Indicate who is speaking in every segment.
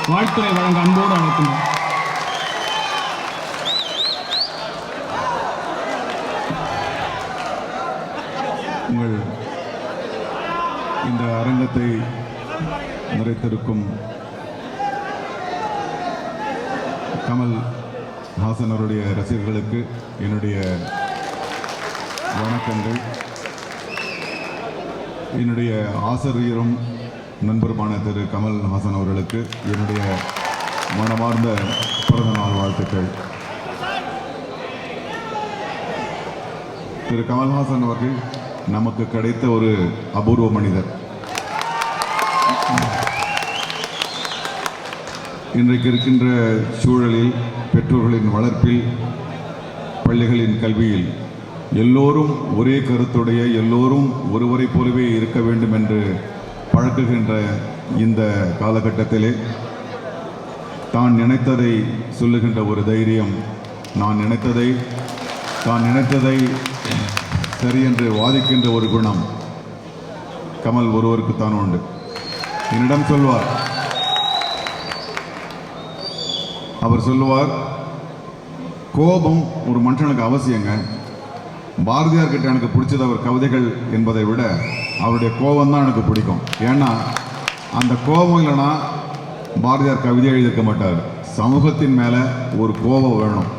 Speaker 1: வாழ்த்துறை வழங்க அன்போடு அழைக்கின்றோம்.
Speaker 2: உங்கள் இந்த அரங்கத்தை நிறைத்திருக்கும் கமல் ஹாசன் அவருடைய ரசிகர்களுக்கு என்னுடைய வணக்கங்கள். என்னுடைய ஆசிரியரும் நண்பருமான திரு கமல் ஹாசன் அவர்களுக்கு என்னுடைய மனமார்ந்த பிறந்தநாள் வாழ்த்துக்கள். திரு கமல்ஹாசன் அவர்கள் நமக்கு கிடைத்த ஒரு அபூர்வ மனிதர். இன்றைக்கு இருக்கின்ற சூழலில் பெற்றோர்களின் வளர்ப்பில் பள்ளிகளின் கல்வியில் எல்லோரும் ஒரே கருத்துடைய எல்லோரும் ஒருவரை போலவே இருக்க வேண்டும் என்று பழக்குகின்ற இந்த காலகட்டத்திலே தான் நினைத்ததை சொல்லுகின்ற ஒரு தைரியம், தான் நினைத்ததை சரி என்று வாதிக்கின்ற ஒரு குணம் கமல் ஒருவருக்குத்தான் உண்டு. என்னிடம் சொல்வார், அவர் சொல்லுவார், கோபம் ஒரு மனுஷனுக்கு அவசியங்க. பாரதியார் கிட்ட எனக்கு பிடிச்சது அவர் கவிதைகள் என்பதை விட அவருடைய கோபம் தான் எனக்கு பிடிக்கும். ஏன்னா அந்த கோபம் இல்லைன்னா பாரதியார் கவிதை எழுதியிருக்க மாட்டார். சமூகத்தின் மேலே ஒரு கோபம் வேணும்.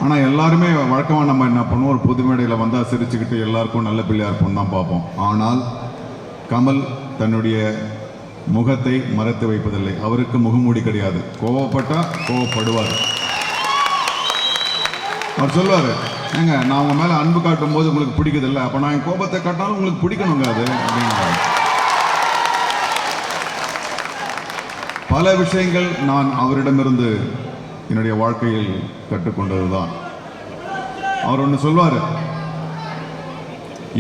Speaker 2: ஆனால் எல்லாருமே வழக்கமாக நம்ம என்ன பண்ணுவோம், ஒரு பொது மேடையில் வந்தால் சிரிச்சுக்கிட்டு எல்லாருக்கும் நல்ல பிள்ளையாக இருப்போம் தான் பார்ப்போம். ஆனால் கமல் தன்னுடைய முகத்தை மறைத்து வைப்பதில்லை. அவருக்கு முகமூடி கிடையாது. கோவப்பட்டால் கோவப்படுவார். அவர் சொல்லுவார், ஏங்க நான் உங்க மேலே அன்பு காட்டும் போது உங்களுக்கு பிடிக்குதில்லை, அப்போ நான் என் கோபத்தை காட்டினாலும் உங்களுக்கு பிடிக்கணுங்க அது அப்படிங்கிறார். பல விஷயங்கள் நான் அவரிடமிருந்து என்னுடைய வாழ்க்கையில் கற்றுக்கொண்டதுதான். அவர் ஒன்று சொல்வார்,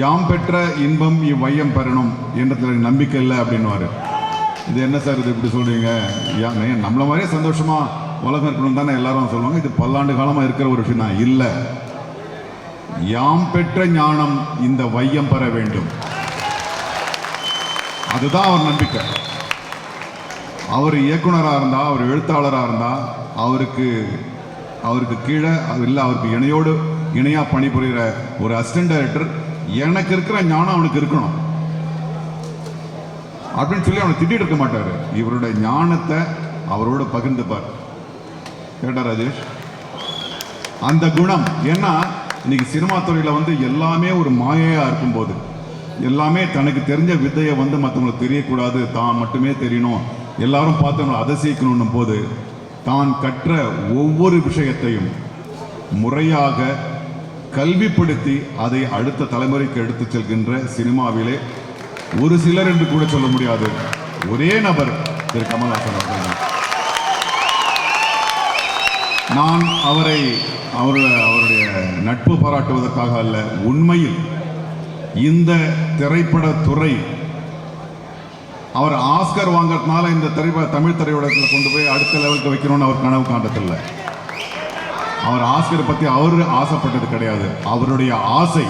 Speaker 2: யாம் பெற்ற இன்பம் இவ்வையம் பெறணும் என்றதுல நம்பிக்கை இல்லை அப்படின்வாரு. இது என்ன சார் இது இப்படி சொல்றீங்க, நம்மள மாதிரியே சந்தோஷமா உலகம் இருக்கணும் தானே எல்லாரும் சொல்லுவாங்க. இது பல்லாண்டு காலமா இருக்கிற ஒரு விஷயம் தான். இல்லை, யாம் பெற்ற ஞானம் இந்த வையம் பெற வேண்டும், அதுதான் அவர் நம்பிக்கை. அவர் இயக்குனராக இருந்தா, அவர் எழுத்தாளராக இருந்தா, அவருக்கு கீழே இல்லை, அவருக்கு இணையா பணிபுரிகிற ஒரு அசிஸ்டன்ட் டைரக்டர் எனக்கு இருக்கிற ஞானம் அவனுக்கு இருக்கணும் அப்படின்னு சொல்லி அவனை திட்டிட்டு இருக்க மாட்டாரு. இவருடைய ஞானத்தை அவரோட பகிர்ந்துப்பார். கேட்டா ராஜேஷ், அந்த குணம் ஏன்னா இன்னைக்கு சினிமா துறையில எல்லாமே ஒரு மாயையா இருக்கும்போது, எல்லாமே தனக்கு தெரிஞ்ச வித்தையை மற்றவங்களுக்கு தெரியக்கூடாது, தான் மட்டுமே தெரியணும், எல்லாரும் பார்த்து அதிசயிக்கணும் போது, தான் கற்ற ஒவ்வொரு விஷயத்தையும் முறையாக கல்விப்படுத்தி அதை அடுத்த தலைமுறைக்கு எடுத்து செல்கின்ற சினிமாவிலே ஒரு சிலர் என்று கூட சொல்ல முடியாது ஒரே நபர் திரு கமல்ஹாசன் அவர்கள். நான் அவருடைய நட்பு பாராட்டுவதற்காக அல்ல, உண்மையில் இந்த திரைப்பட துறை அவர் ஆஸ்கர் வாங்கறதுனால இந்த தமிழ் திரையுலகத்தில் கொண்டு போய் அடுத்த லெவலுக்கு வைக்கணும்னு அவர் கனவு காண்டதில்லை. அவர் ஆஸ்கர் பத்தி அவர் ஆசைப்பட்டது கிடையாது. அவருடைய ஆசை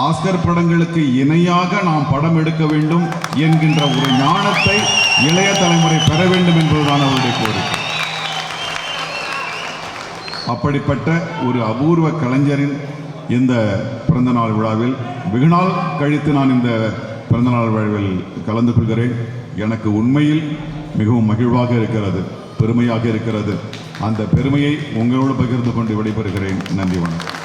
Speaker 2: ஆஸ்கர் படங்களுக்கு இணையாக நாம் படம் எடுக்க வேண்டும் என்கின்ற ஒரு ஞானத்தை இளைய தலைமுறை பெற வேண்டும் என்பதுதான் அவருடைய கோரிக்கை. அப்படிப்பட்ட ஒரு அபூர்வ கலைஞரின் இந்த பிறந்தநாள் விழாவில் வெகுநாள் கழித்து நான் இந்த பிறந்தநாள் விழாவில் கலந்து கொள்கிறேன். எனக்கு உண்மையில் மிகவும் மகிழ்வாக இருக்கிறது, பெருமையாக இருக்கிறது. அந்த பெருமையை உங்களோடு பகிர்ந்து கொண்டு விடைபெறுகிறேன். நன்றி, வணக்கம்.